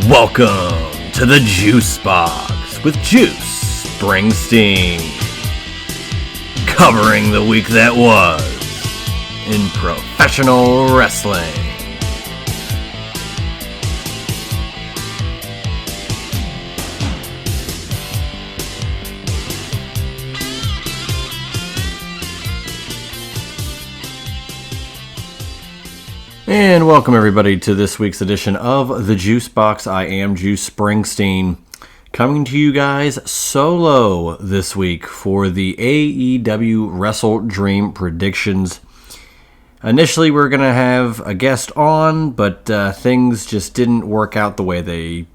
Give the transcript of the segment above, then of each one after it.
Welcome to the Juice Box with Juice Springsteen, covering the week that was in professional wrestling. And welcome everybody to this week's edition of the Juice Box. I am Juice Springsteen, coming to you guys solo this week for the AEW WrestleDream predictions. Initially, we're going to have a guest on, but things just didn't work out the way they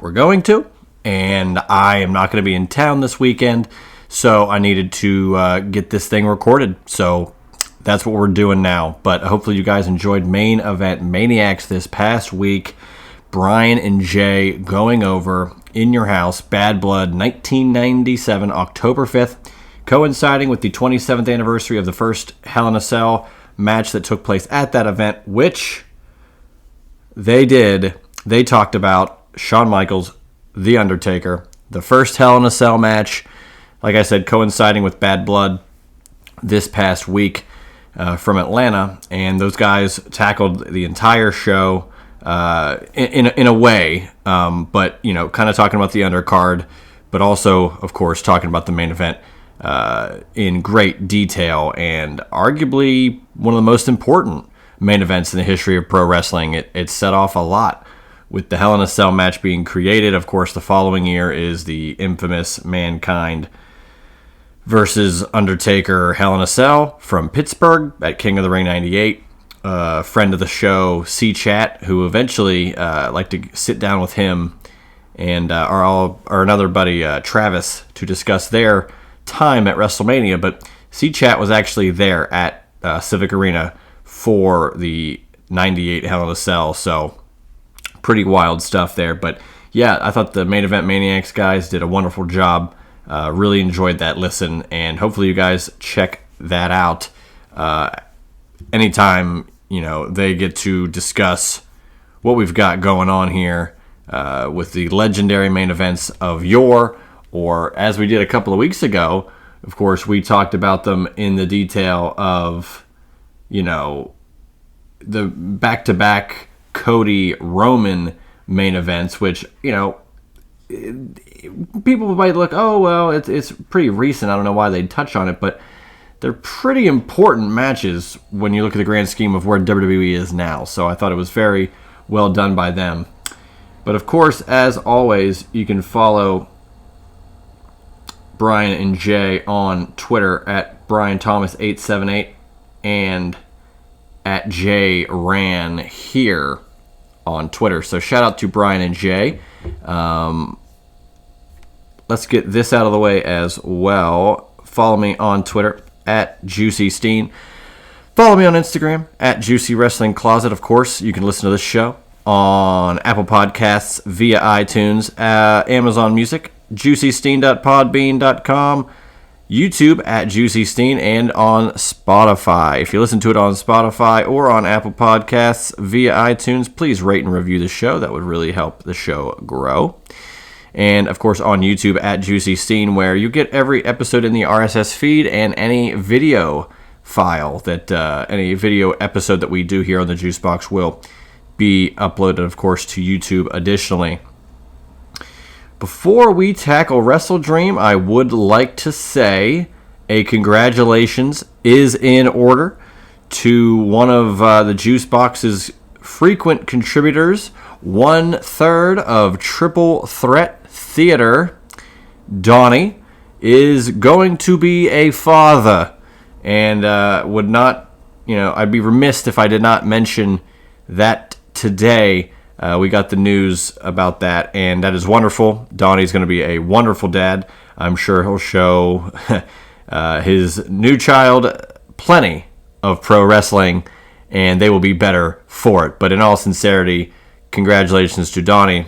were going to. And I am not going to be in town this weekend, so I needed to get this thing recorded. So that's what we're doing now. But hopefully you guys enjoyed Main Event Maniacs this past week. Bryan and Jay going over In Your House, Bad Blood, 1997, October 5th, coinciding with the 27th anniversary of the first Hell in a Cell match that took place at that event, which they did. They talked about Shawn Michaels, The Undertaker, the first Hell in a Cell match, like I said, coinciding with Bad Blood this past week. From Atlanta, and those guys tackled the entire show in a way, but kind of talking about the undercard, but also, of course, talking about the main event in great detail, and arguably one of the most important main events in the history of pro wrestling. It set off a lot with the Hell in a Cell match being created. Of course, the following year is the infamous Mankind versus Undertaker Hell in a Cell from Pittsburgh at King of the Ring 98. Friend of the show, C-Chat, who eventually like to sit down with him and our another buddy, Travis, to discuss their time at WrestleMania. But C-Chat was actually there at Civic Arena for the 98 Hell in a Cell, so pretty wild stuff there. But yeah, I thought the Main Event Maniacs guys did a wonderful job. Really enjoyed that listen, and hopefully you guys check that out anytime they get to discuss what we've got going on here with the legendary main events of yore, or as we did a couple of weeks ago. Of course, we talked about them in the detail of the back-to-back Cody Roman main events, which people might look, oh, well, it's pretty recent. I don't know why they'd touch on it, but they're pretty important matches when you look at the grand scheme of where WWE is now. So I thought it was very well done by them. But of course, as always, you can follow Bryan and Jay on Twitter at BryanThomas878 and at JRan here on Twitter. So shout out to Bryan and Jay. Let's get this out of the way as well. Follow me on Twitter at JuicySteen. Follow me on Instagram at Juicy Wrestling Closet. Of course, you can listen to this show on Apple Podcasts via iTunes, Amazon Music, JuicySteen.podbean.com, YouTube at JuicySteen, and on Spotify. If you listen to it on Spotify or on Apple Podcasts via iTunes, please rate and review the show. That would really help the show grow. And, of course, on YouTube at JuicySteen, where you get every episode in the RSS feed and any video file that any video episode that we do here on the Juice Box will be uploaded, of course, to YouTube additionally. Before we tackle WrestleDream, I would like to say a congratulations is in order to one of the Juice Box's frequent contributors, 1/3 of Triple Threat Theater. Donnie is going to be a father, and would not, I'd be remiss if I did not mention that today. We got the news about that, and that is wonderful. Donnie's going to be a wonderful dad. I'm sure he'll show his new child plenty of pro wrestling, and they will be better for it. But in all sincerity, congratulations to Donnie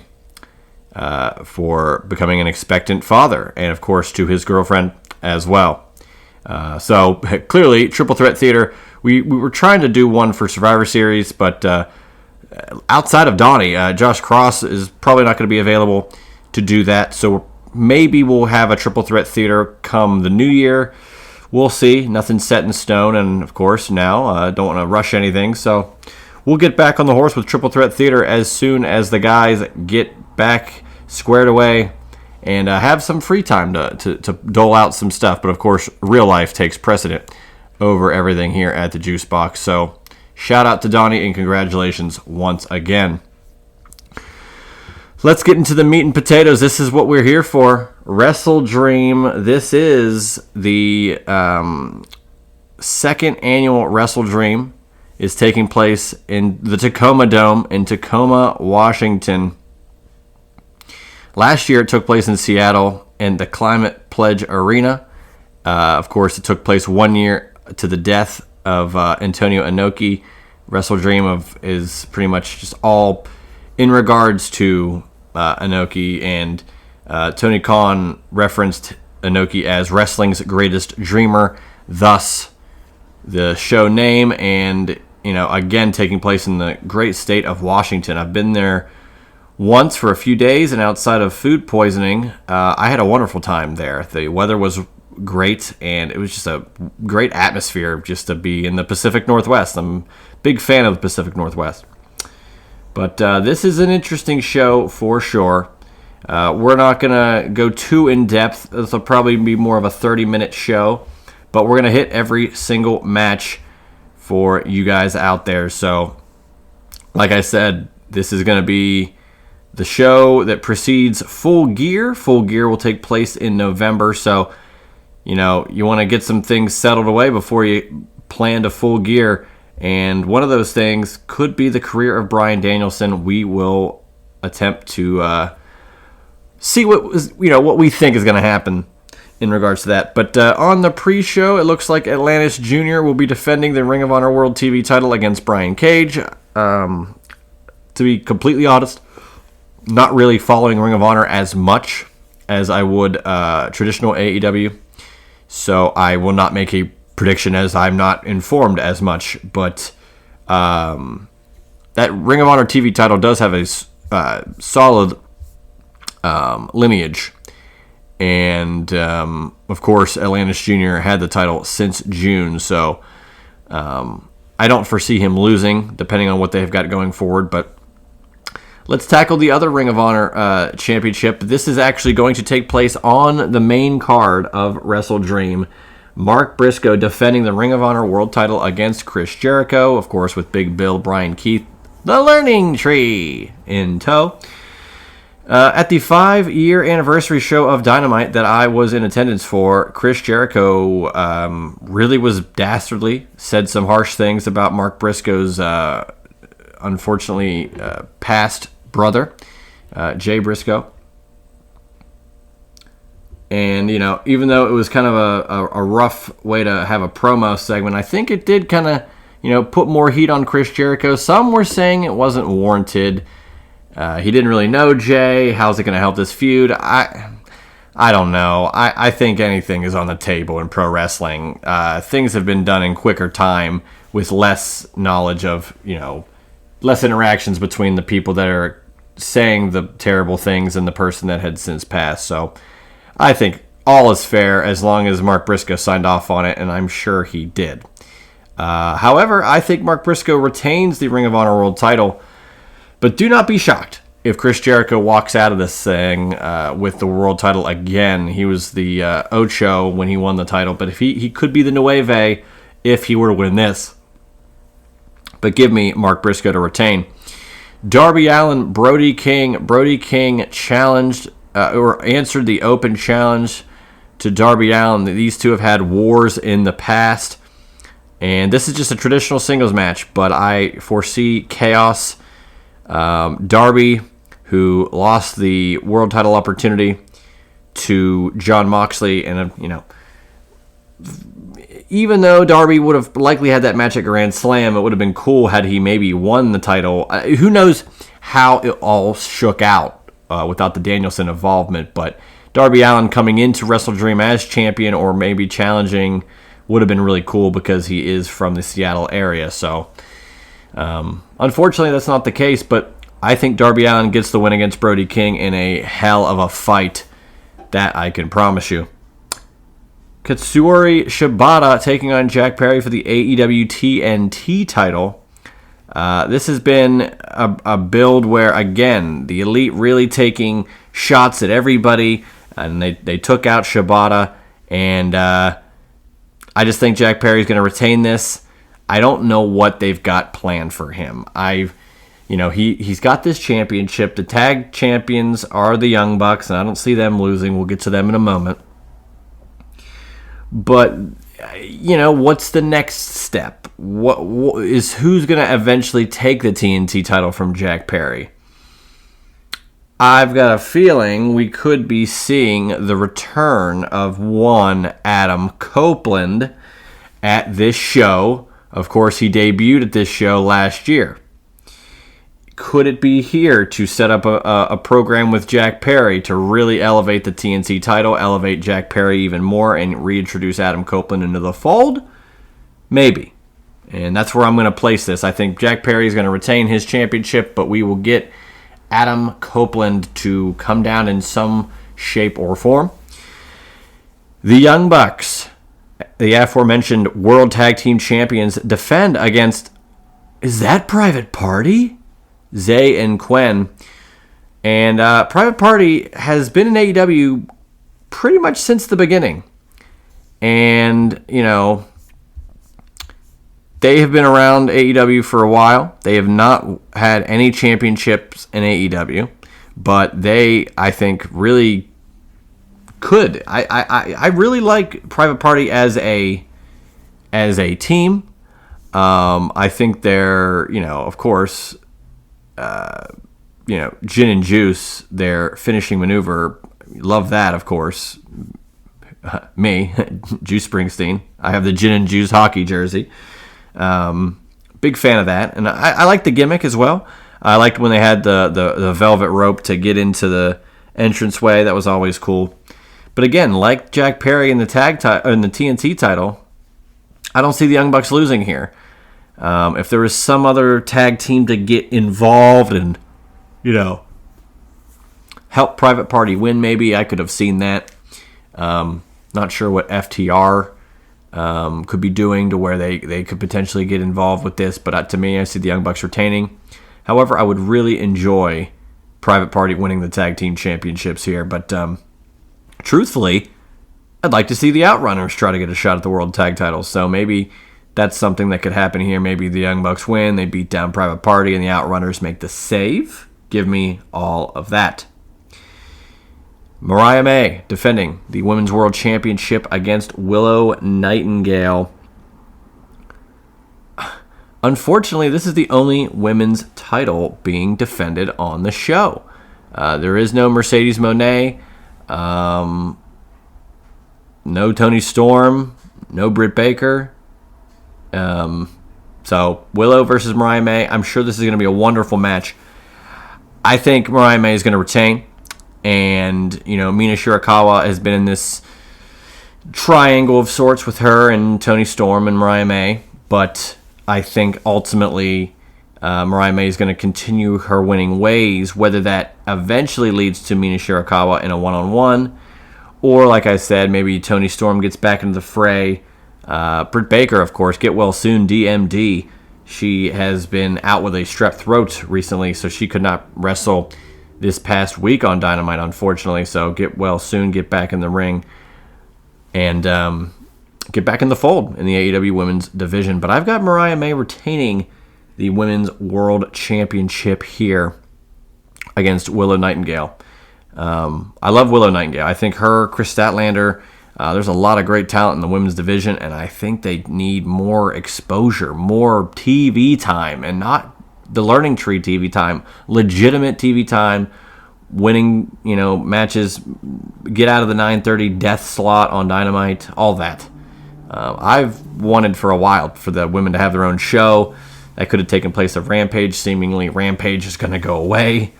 for becoming an expectant father, and of course to his girlfriend as well. So clearly, Triple Threat Theater, we were trying to do one for Survivor Series, but outside of Donnie, Josh Cross is probably not going to be available to do that. So maybe we'll have a triple threat theater come the new year. We'll see. Nothing's set in stone. And, of course, now don't want to rush anything. So we'll get back on the horse with triple threat theater as soon as the guys get back squared away and have some free time to dole out some stuff. But, of course, real life takes precedent over everything here at the Juice Box. So shout out to Donnie and congratulations once again. Let's get into the meat and potatoes. This is what we're here for. WrestleDream. This is the second annual WrestleDream. Is taking place in the Tacoma Dome in Tacoma, Washington. Last year it took place in Seattle in the Climate Pledge Arena. Of course, it took place 1 year to the death of Antonio Inoki. WrestleDream is pretty much just all in regards to Inoki, and Tony Khan referenced Inoki as wrestling's greatest dreamer, thus the show name, and again taking place in the great state of Washington. I've been there once for a few days, and outside of food poisoning, I had a wonderful time there. The weather was great, and it was just a great atmosphere just to be in the Pacific Northwest. I'm a big fan of the Pacific Northwest. But this is an interesting show for sure. We're not going to go too in-depth. This will probably be more of a 30-minute show. But we're going to hit every single match for you guys out there. So, like I said, this is going to be the show that precedes Full Gear. Full Gear will take place in November. So, you want to get some things settled away before you plan to Full Gear. And one of those things could be the career of Bryan Danielson. We will attempt to see what we think is going to happen in regards to that. But on the pre-show, it looks like Atlantis Jr. will be defending the Ring of Honor World TV title against Brian Cage. To be completely honest, not really following Ring of Honor as much as I would traditional AEW. So I will not make a prediction as I'm not informed as much. But that Ring of Honor TV title does have a solid lineage. And, of course, Atlantis Jr. had the title since June, so I don't foresee him losing, depending on what they've got going forward. But let's tackle the other Ring of Honor championship. This is actually going to take place on the main card of WrestleDream. Mark Briscoe defending the Ring of Honor World title against Chris Jericho, of course, with Big Bill, Brian Keith, the Learning Tree in tow. At the 5-year anniversary show of Dynamite that I was in attendance for, Chris Jericho really was dastardly, said some harsh things about Mark Briscoe's unfortunately past brother, Jay Briscoe. And, even though it was kind of a rough way to have a promo segment, I think it did kind of, put more heat on Chris Jericho. Some were saying it wasn't warranted. He didn't really know Jay. How's it going to help this feud? I don't know. I think anything is on the table in pro wrestling. Things have been done in quicker time with less knowledge of, less interactions between the people that are saying the terrible things and the person that had since passed. So I think all is fair as long as Mark Briscoe signed off on it, and I'm sure he did. However, I think Mark Briscoe retains the Ring of Honor World title. But do not be shocked if Chris Jericho walks out of this thing with the world title again. He was the Ocho when he won the title, but if he could be the Nueve if he were to win this. But give me Mark Briscoe to retain. Darby Allin, Brody King. Brody King challenged or answered the open challenge to Darby Allin. These two have had wars in the past, and this is just a traditional singles match, but I foresee chaos. Darby, who lost the world title opportunity to Jon Moxley, and even though Darby would have likely had that match at Grand Slam, it would have been cool had he maybe won the title. Who knows how it all shook out without the Danielson involvement, but Darby Allin coming into WrestleDream as champion or maybe challenging would have been really cool because he is from the Seattle area. So Unfortunately, that's not the case, but I think Darby Allin gets the win against Brody King in a hell of a fight. That I can promise you. Katsuyori Shibata taking on Jack Perry for the AEW TNT title. This has been a build where, again, the Elite really taking shots at everybody, and they took out Shibata, and I just think Jack Perry's going to retain this. I don't know what they've got planned for him. He's got this championship. The tag champions are the Young Bucks, and I don't see them losing. We'll get to them in a moment. But, what's the next step? Who's going to eventually take the TNT title from Jack Perry? I've got a feeling we could be seeing the return of one Adam Copeland at this show. Of course, he debuted at this show last year. Could it be here to set up a program with Jack Perry to really elevate the TNT title, elevate Jack Perry even more, and reintroduce Adam Copeland into the fold? Maybe. And that's where I'm going to place this. I think Jack Perry is going to retain his championship, but we will get Adam Copeland to come down in some shape or form. The Young Bucks, the aforementioned World Tag Team Champions, defend against, is that Private Party? Zay and Quen. And Private Party has been in AEW pretty much since the beginning. And, they have been around AEW for a while. They have not had any championships in AEW. But they, I think, really could. I really like Private Party as a team. I think they're, of course... gin and juice, their finishing maneuver. Love that, of course. Me, Juice Springsteen. I have the gin and juice hockey jersey. Big fan of that. And I like the gimmick as well. I liked when they had the velvet rope to get into the entranceway. That was always cool. But again, like Jack Perry in the in the TNT title, I don't see the Young Bucks losing here. If there was some other tag team to get involved and, help Private Party win, maybe I could have seen that. Not sure what FTR could be doing to where they could potentially get involved with this, but to me, I see the Young Bucks retaining. However, I would really enjoy Private Party winning the tag team championships here, but truthfully, I'd like to see the Outrunners try to get a shot at the World Tag Titles, so maybe... that's something that could happen here. Maybe the Young Bucks win, they beat down Private Party, and the Outrunners make the save. Give me all of that. Mariah May defending the Women's World Championship against Willow Nightingale. Unfortunately, this is the only women's title being defended on the show. There is no Mercedes Moné, no Toni Storm, no Britt Baker. So Willow versus Mariah May. I'm sure this is going to be a wonderful match. I think Mariah May is going to retain. And, Mina Shirakawa has been in this triangle of sorts with her and Toni Storm and Mariah May. But I think ultimately Mariah May is going to continue her winning ways, whether that eventually leads to Mina Shirakawa in a one-on-one. Or, like I said, maybe Toni Storm gets back into the fray. Britt Baker, of course, get well soon, DMD. She has been out with a strep throat recently, so she could not wrestle this past week on Dynamite, unfortunately. So get well soon, get back in the ring, and get back in the fold in the AEW Women's Division. But I've got Mariah May retaining the Women's World Championship here against Willow Nightingale. I love Willow Nightingale. I think her, Chris Statlander... there's a lot of great talent in the women's division, and I think they need more exposure, more TV time, and not the Learning Tree TV time, legitimate TV time, winning, matches, get out of the 9:30 death slot on Dynamite, all that. I've wanted for a while for the women to have their own show. That could have taken place at Rampage. Seemingly, Rampage is going to go away,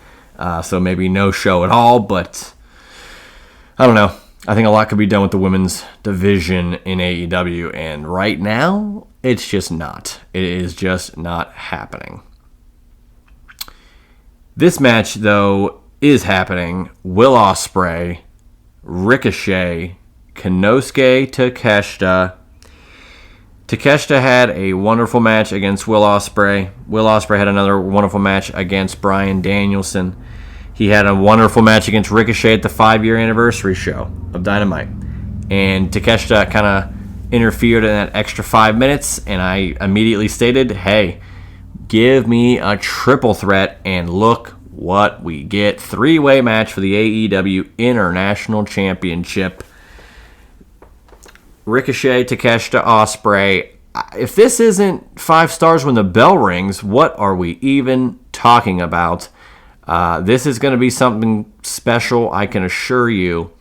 so maybe no show at all, but I don't know. I think a lot could be done with the women's division in AEW, and right now, it's just not. It is just not happening. This match, though, is happening. Will Ospreay, Ricochet, Konosuke Takeshita. Takeshita had a wonderful match against Will Ospreay. Will Ospreay had another wonderful match against Bryan Danielson. He had a wonderful match against Ricochet at the 5-year anniversary show of Dynamite. And Takeshita kind of interfered in that extra 5 minutes, and I immediately stated, hey, give me a triple threat, and look what we get. 3-way match for the AEW International Championship. Ricochet, Takeshita, Ospreay. If this isn't 5 stars when the bell rings, what are we even talking about? This is going to be something special, I can assure you.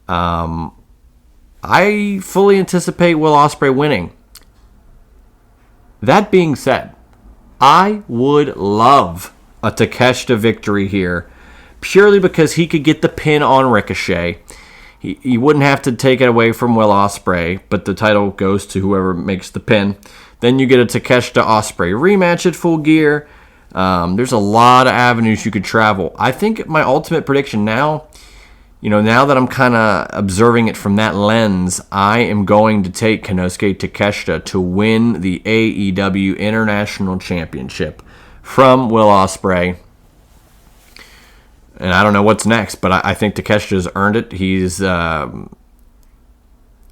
I fully anticipate Will Ospreay winning. That being said, I would love a Takeshita victory here, purely because he could get the pin on Ricochet. He wouldn't have to take it away from Will Ospreay, but the title goes to whoever makes the pin. Then you get a Takeshita Ospreay rematch at Full Gear. There's a lot of avenues you could travel. I think my ultimate prediction now, now that I'm kind of observing it from that lens, I am going to take Konosuke Takeshita to win the AEW International Championship from Will Ospreay. And I don't know what's next, but I think Takeshita's earned it. He's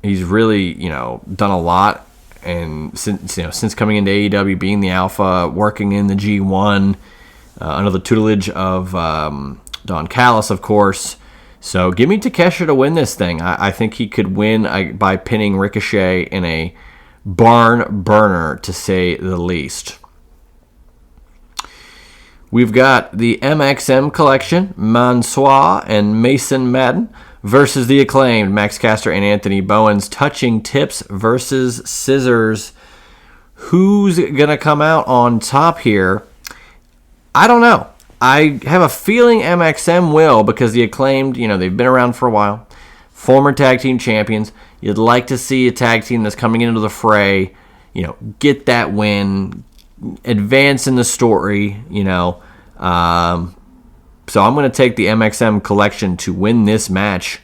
really, done a lot. And since coming into AEW, being the alpha, working in the G1, under the tutelage of Don Callis, of course. So give me Takeshita to win this thing. I think he could win by pinning Ricochet in a barn burner, to say the least. We've got the MXM collection, Mansoor and Mason Madden, versus the Acclaimed, Max Caster and Anthony Bowens, touching tips versus scissors. Who's going to come out on top here? I don't know. I have a feeling MXM will, because the Acclaimed, they've been around for a while. Former tag team champions. You'd like to see a tag team that's coming into the fray, get that win, advance in the story, So I'm going to take the MXM collection to win this match.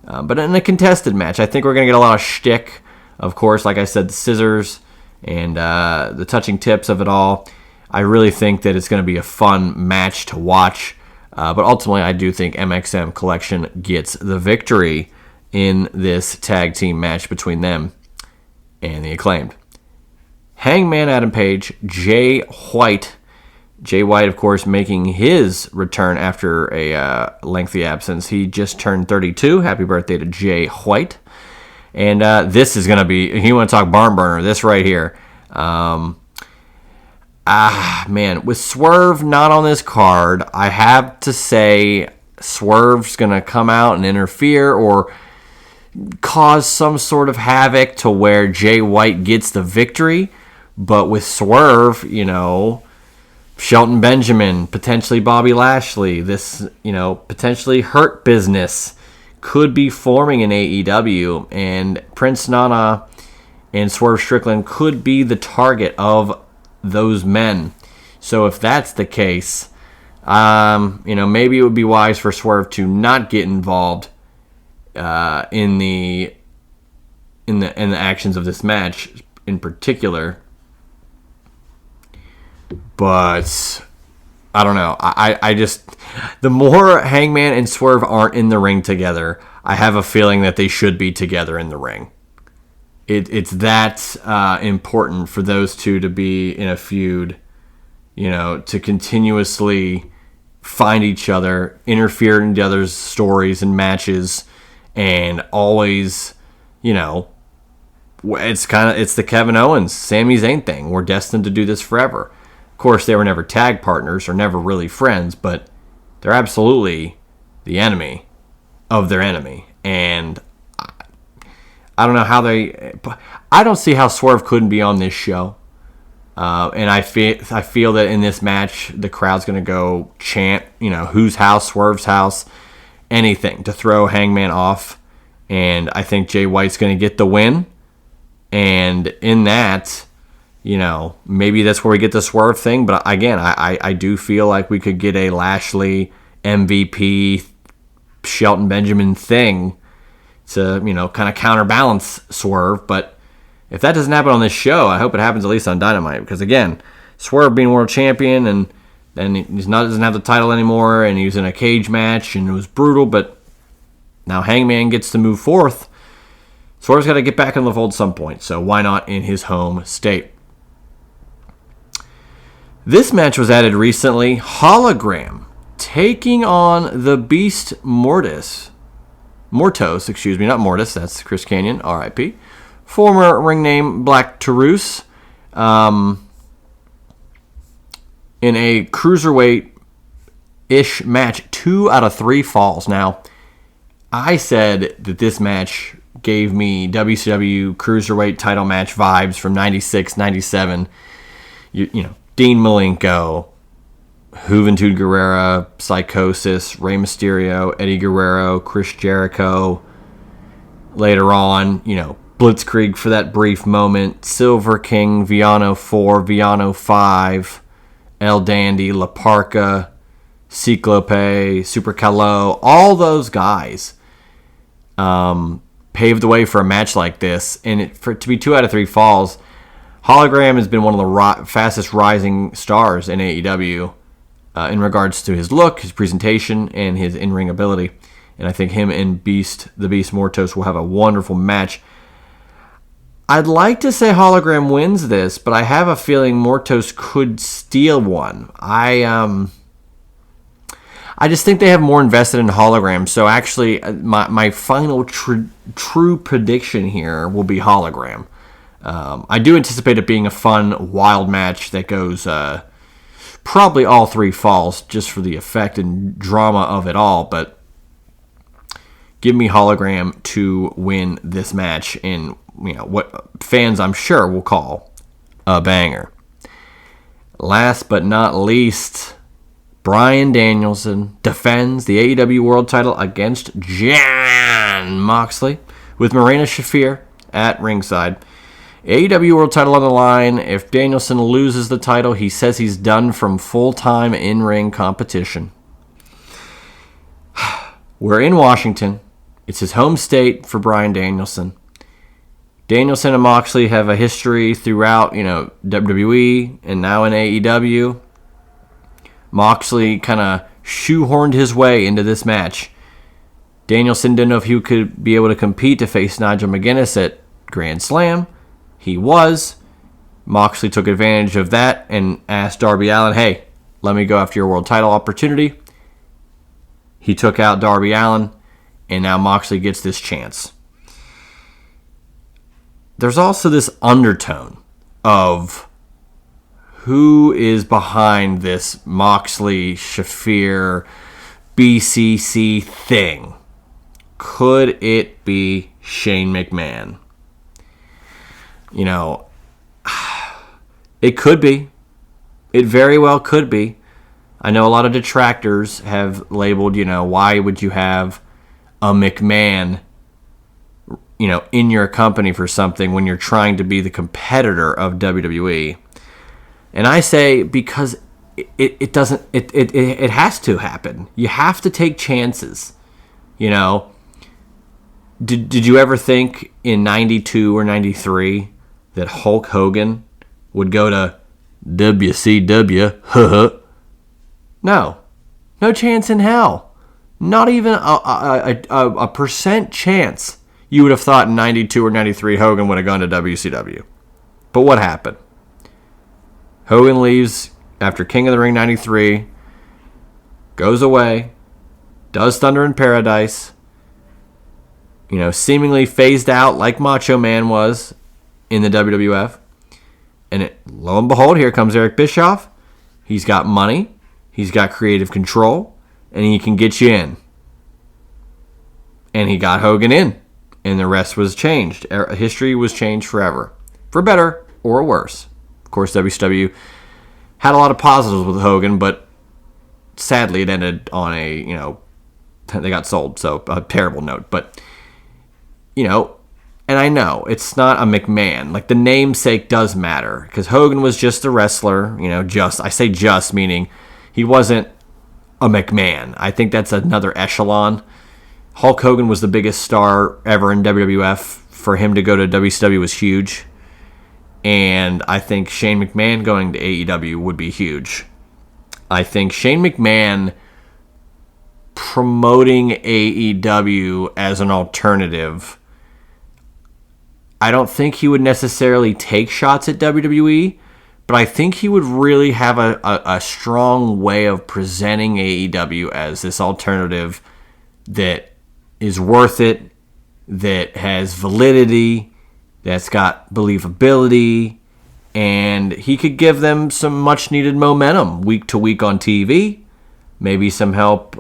But in a contested match, I think we're going to get a lot of shtick. Of course, like I said, the scissors and the touching tips of it all. I really think that it's going to be a fun match to watch. But ultimately, I do think MXM collection gets the victory in this tag team match between them and the Acclaimed. Hangman Adam Page, Jay White. Jay White, of course, making his return after a lengthy absence. He just turned 32. Happy birthday to Jay White. And this is going to be, you want to talk barn burner, this right here. Man, with Swerve not on this card, I have to say Swerve's going to come out and interfere or cause some sort of havoc to where Jay White gets the victory. But with Swerve, Shelton Benjamin, potentially Bobby Lashley, this, potentially Hurt Business could be forming in AEW, and Prince Nana and Swerve Strickland could be the target of those men. So if that's the case, maybe it would be wise for Swerve to not get involved in the actions of this match in particular. But I don't know. I just, the more Hangman and Swerve aren't in the ring together, I have a feeling that they should be together in the ring. It's that important for those two to be in a feud, to continuously find each other, interfere in the other's stories and matches, and always, it's the Kevin Owens, Sami Zayn thing. We're destined to do this forever. Of course, they were never tag partners or never really friends, but they're absolutely the enemy of their enemy. And I don't know how I don't see how Swerve couldn't be on this show. And I feel that in this match, the crowd's going to go chant, whose house, Swerve's house, anything to throw Hangman off. And I think Jay White's going to get the win. And in that, maybe that's where we get the Swerve thing. But again, I do feel like we could get a Lashley MVP Shelton Benjamin thing to, kind of counterbalance Swerve. But if that doesn't happen on this show, I hope it happens at least on Dynamite. Because again, Swerve being world champion and then he doesn't have the title anymore, and he was in a cage match and it was brutal, but now Hangman gets to move forth. Swerve's got to get back in the fold at some point, so why not in his home state? This match was added recently. Hologram taking on the Beast Mortis. Mortos, excuse me, not Mortis. That's Chris Kanyon, R.I.P. Former ring name Black Taurus. In a cruiserweight-ish match, 2 out of 3 falls. Now, I said that this match gave me WCW Cruiserweight title match vibes from 96, 97. Dean Malenko, Juventud Guerrera, Psychosis, Rey Mysterio, Eddie Guerrero, Chris Jericho. Later on, Blitzkrieg for that brief moment. Silver King, Viano 4, Viano 5, El Dandy, La Parca, Ciclope, Super Calo. All those guys paved the way for a match like this. And for it to be 2 out of 3 falls, Hologram has been one of the fastest rising stars in AEW in regards to his look, his presentation, and his in-ring ability. And I think him and the Beast Mortos will have a wonderful match. I'd like to say Hologram wins this, but I have a feeling Mortos could steal one. I just think they have more invested in Hologram. So actually, my final true prediction here will be Hologram. I do anticipate it being a fun, wild match that goes probably all 3 falls just for the effect and drama of it all. But give me Hologram to win this match in what fans I'm sure will call a banger. Last but not least, Bryan Danielson defends the AEW World Title against Jon Moxley with Marina Shafir at ringside. AEW World Title on the line. If Danielson loses the title, he says he's done from full-time in-ring competition. We're in Washington. It's his home state for Bryan Danielson. Danielson and Moxley have a history throughout, WWE and now in AEW. Moxley kind of shoehorned his way into this match. Danielson didn't know if he could be able to compete to face Nigel McGuinness at Grand Slam. He was. Moxley took advantage of that and asked Darby Allin, hey, let me go after your world title opportunity. He took out Darby Allin, and now Moxley gets this chance. There's also this undertone of who is behind this Moxley, Shafir, BCC thing. Could it be Shane McMahon? It could be. It very well could be. I know a lot of detractors have labeled, why would you have a McMahon in your company for something when you're trying to be the competitor of WWE. And I say because it doesn't, it has to happen. You have to take chances. Did you ever think in 92 or 93 that Hulk Hogan would go to WCW? No chance in hell. Not even a percent chance. You would have thought in 92 or 93 Hogan would have gone to WCW. But what happened? Hogan leaves after King of the Ring 93, goes away, does Thunder in Paradise, seemingly phased out like Macho Man was in the WWF. And lo and behold, here comes Eric Bischoff. He's got money, he's got creative control, and he can get you in. And he got Hogan in. And the rest was changed. History was changed forever. For better or worse. Of course, WCW had a lot of positives with Hogan, but sadly it ended on they got sold, so a terrible note. But and I know it's not a McMahon. Like, the namesake does matter because Hogan was just a wrestler. I say just meaning he wasn't a McMahon. I think that's another echelon. Hulk Hogan was the biggest star ever in WWF. For him to go to WCW was huge. And I think Shane McMahon going to AEW would be huge. I think Shane McMahon promoting AEW as an alternative, I don't think he would necessarily take shots at WWE, but I think he would really have a strong way of presenting AEW as this alternative that is worth it, that has validity, that's got believability, and he could give them some much-needed momentum week to week on TV, maybe some help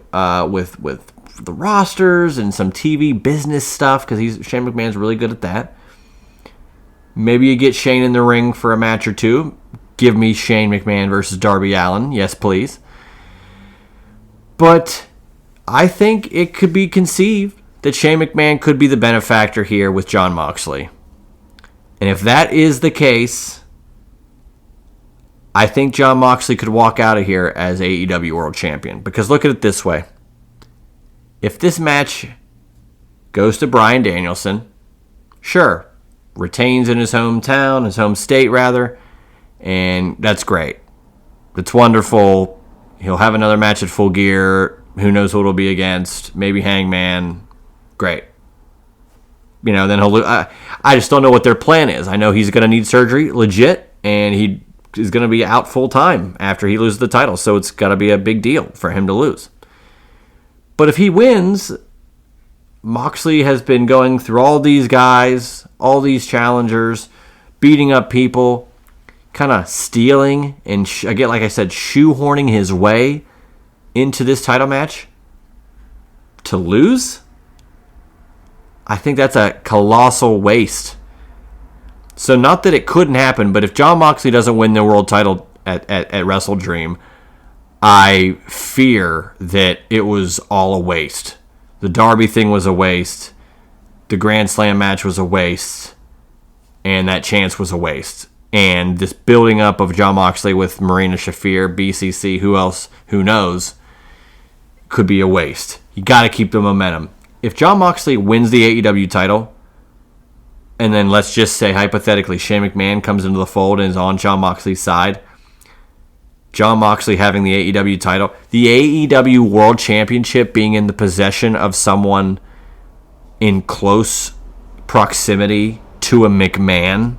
with the rosters and some TV business stuff, because Shane McMahon's really good at that. Maybe you get Shane in the ring for a match or two. Give me Shane McMahon versus Darby Allin. Yes, please. But I think it could be conceived that Shane McMahon could be the benefactor here with Jon Moxley. And if that is the case, I think Jon Moxley could walk out of here as AEW World Champion. Because look at it this way. If this match goes to Bryan Danielson, sure, retains in his hometown, his home state rather, and that's great. That's wonderful. He'll have another match at Full Gear. Who knows who it'll be against? Maybe Hangman. Great. Then he'll lose. I just don't know what their plan is. I know he's going to need surgery, legit, and he is going to be out full time after he loses the title, so it's got to be a big deal for him to lose. But if he wins, Moxley has been going through all these guys, all these challengers, beating up people, kind of stealing and, again, like I said, shoehorning his way into this title match to lose. I think that's a colossal waste. So not that it couldn't happen, but if Jon Moxley doesn't win the world title at WrestleDream, I fear that it was all a waste. The Darby thing was a waste. The Grand Slam match was a waste. And that chance was a waste. And this building up of Jon Moxley with Marina Shafir, BCC, who knows, could be a waste. You got to keep the momentum. If Jon Moxley wins the AEW title, and then let's just say, hypothetically, Shane McMahon comes into the fold and is on Jon Moxley's side, Jon Moxley having the AEW title, the AEW World Championship being in the possession of someone in close proximity to a McMahon,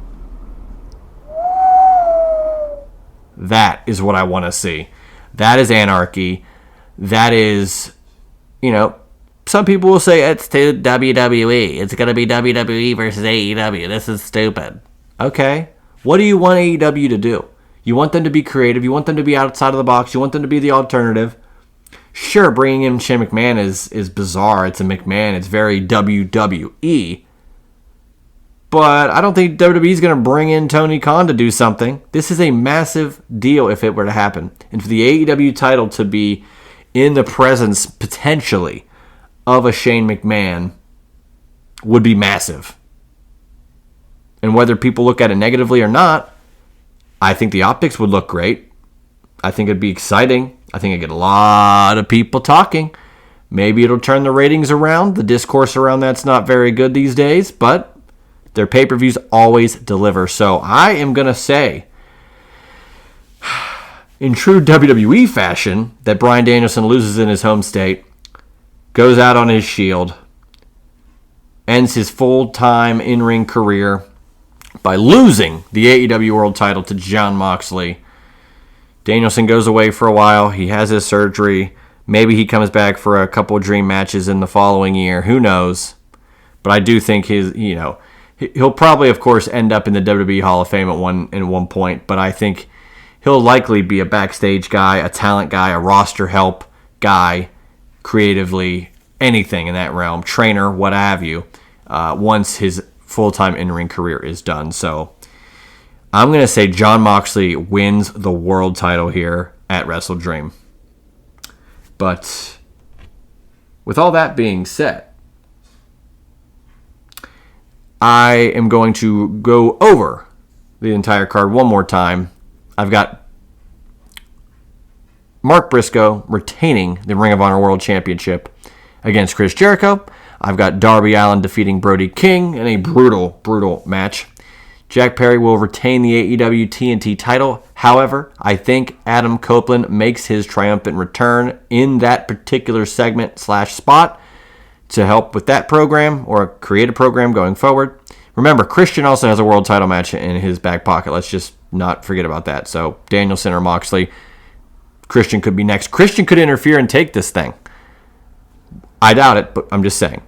that is what I want to see. That is anarchy. That is, some people will say it's to WWE. It's going to be WWE versus AEW. This is stupid. Okay. What do you want AEW to do? You want them to be creative. You want them to be outside of the box. You want them to be the alternative. Sure, bringing in Shane McMahon is bizarre. It's a McMahon. It's very WWE. But I don't think WWE is going to bring in Tony Khan to do something. This is a massive deal if it were to happen. And for the AEW title to be in the presence, potentially, of a Shane McMahon would be massive. And whether people look at it negatively or not, I think the optics would look great. I think it'd be exciting. I think it'd get a lot of people talking. Maybe it'll turn the ratings around. The discourse around that's not very good these days, but their pay-per-views always deliver. So I am going to say, in true WWE fashion, that Bryan Danielson loses in his home state, goes out on his shield, ends his full-time in-ring career by losing the AEW World title to Jon Moxley. Danielson goes away for a while. He has his surgery. Maybe he comes back for a couple of dream matches in the following year. Who knows? But I do think he'll probably, of course, end up in the WWE Hall of Fame at one point. But I think he'll likely be a backstage guy, a talent guy, a roster help guy, creatively, anything in that realm, trainer, what have you, once his full-time in-ring career is done. So I'm going to say Jon Moxley wins the world title here at WrestleDream. But with all that being said, I am going to go over the entire card one more time. I've got Mark Briscoe retaining the Ring of Honor World Championship against Chris Jericho. I've got Darby Allin defeating Brody King in a brutal, brutal match. Jack Perry will retain the AEW TNT title. However, I think Adam Copeland makes his triumphant return in that particular segment/spot to help with that program or create a program going forward. Remember, Christian also has a world title match in his back pocket. Let's just not forget about that. So Danielson or Moxley, Christian could be next. Christian could interfere and take this thing. I doubt it, but I'm just saying.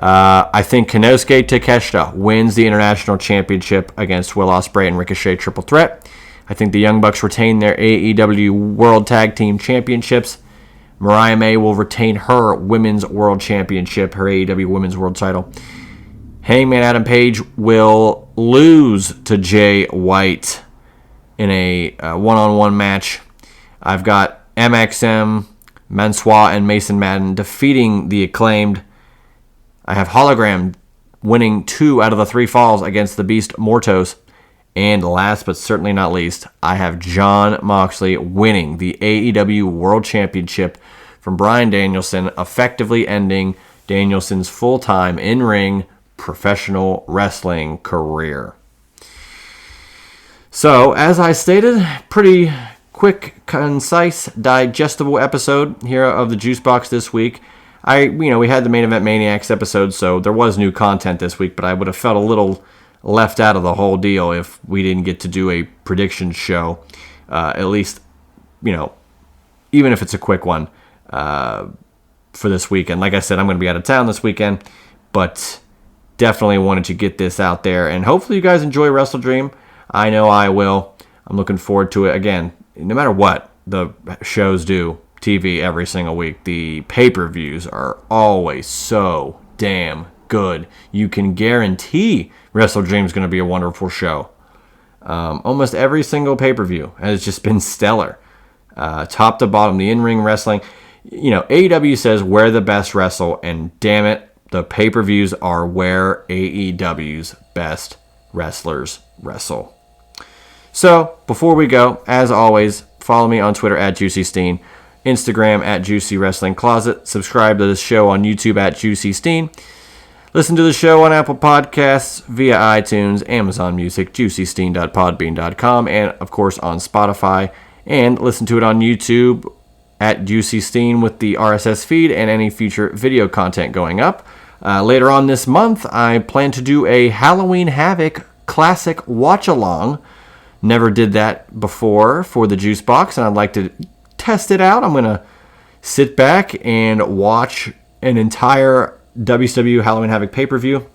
I think Konosuke Takeshita wins the International Championship against Will Ospreay and Ricochet Triple Threat. I think the Young Bucks retain their AEW World Tag Team Championships. Mariah May will retain her Women's World Championship, her AEW Women's World title. Hangman Adam Page will lose to Jay White in a one-on-one match. I've got MXM, Mansoor, and Mason Madden defeating the Acclaimed. I have Hologram winning 2 out of the 3 falls against the Beast Mortos. And last but certainly not least, I have Jon Moxley winning the AEW World Championship from Bryan Danielson, effectively ending Danielson's full-time in-ring professional wrestling career. So, as I stated, pretty quick, concise, digestible episode here of the Juice Box this week. We had the Main Event Maniacs episode, so there was new content this week, but I would have felt a little left out of the whole deal if we didn't get to do a prediction show. At least, even if it's a quick one for this weekend. Like I said, I'm going to be out of town this weekend, but definitely wanted to get this out there, and hopefully you guys enjoy WrestleDream. I know I will. I'm looking forward to it. Again, no matter what the shows do, TV every single week, the pay-per-views are always so damn good. You can guarantee WrestleDream is going to be a wonderful show. Almost every single pay-per-view has just been stellar. Top to bottom, the in-ring wrestling. AEW says where the best wrestle, and damn it, the pay-per-views are where AEW's best wrestlers wrestle. So, before we go, as always, follow me on Twitter at JuicySteen, Instagram at Juicy Wrestling Closet, subscribe to this show on YouTube at Juicy Steen, listen to the show on Apple Podcasts, via iTunes, Amazon Music, juicysteen.podbean.com, and of course on Spotify, and listen to it on YouTube at Juicy Steen with the RSS feed and any future video content going up. Later on this month, I plan to do a Halloween Havoc classic watch-along. Never did that before for the Juice Box, and I'd like to test it out. I'm going to sit back and watch an entire WCW Halloween Havoc pay-per-view.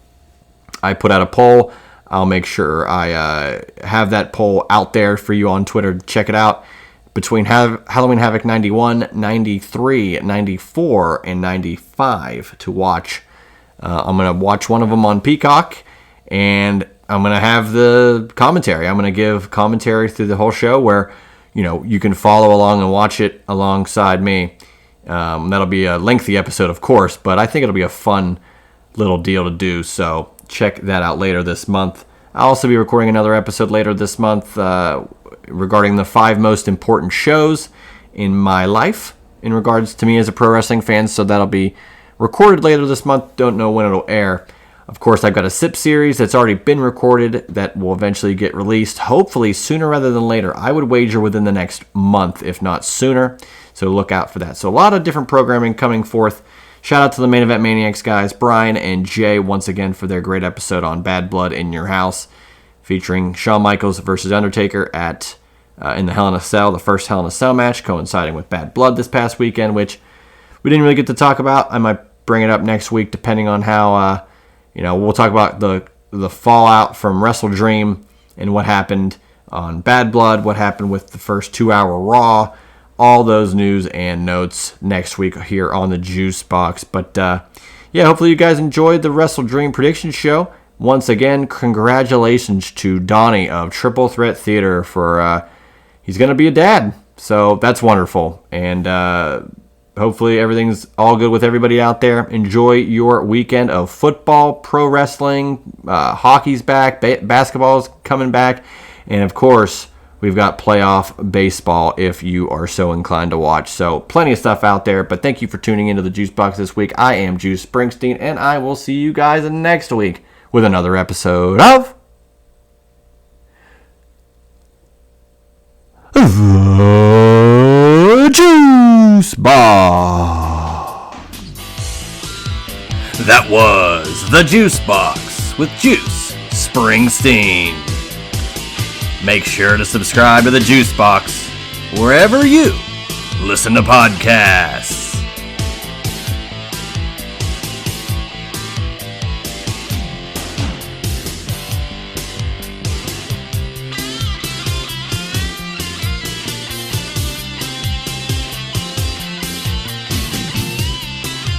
I put out a poll. I'll make sure I have that poll out there for you on Twitter to check it out. Between Halloween Havoc 91, 93, 94, and 95 to watch. I'm going to watch one of them on Peacock, and I'm going to have the commentary. I'm going to give commentary through the whole show where, you can follow along and watch it alongside me. That'll be a lengthy episode, of course, but I think it'll be a fun little deal to do, so check that out later this month. I'll also be recording another episode later this month regarding the 5 most important shows in my life in regards to me as a pro wrestling fan, so that'll be recorded later this month. Don't know when it'll air. Of course, I've got a SIP series that's already been recorded that will eventually get released, hopefully sooner rather than later. I would wager within the next month, if not sooner, so look out for that. So a lot of different programming coming forth. Shout out to the Main Event Maniacs guys, Brian and Jay, once again for their great episode on Bad Blood in Your House, featuring Shawn Michaels versus Undertaker in the Hell in a Cell, the first Hell in a Cell match, coinciding with Bad Blood this past weekend, which we didn't really get to talk about. I might bring it up next week, depending on how... we'll talk about the fallout from WrestleDream and what happened on Bad Blood, what happened with the first 2-hour Raw, all those news and notes next week here on the Juice Box. But, hopefully you guys enjoyed the WrestleDream prediction show. Once again, congratulations to Donnie of Triple Threat Theater for, he's going to be a dad. So that's wonderful. And hopefully everything's all good with everybody out there. Enjoy your weekend of football, pro wrestling, hockey's back, basketball's coming back, and of course, we've got playoff baseball if you are so inclined to watch. So plenty of stuff out there, but thank you for tuning into the Juice Box this week. I am Juice Springsteen, and I will see you guys next week with another episode of The Juice Box. That was The Juice Box with Juice Springsteen. Make sure to subscribe to The Juice Box wherever you listen to podcasts.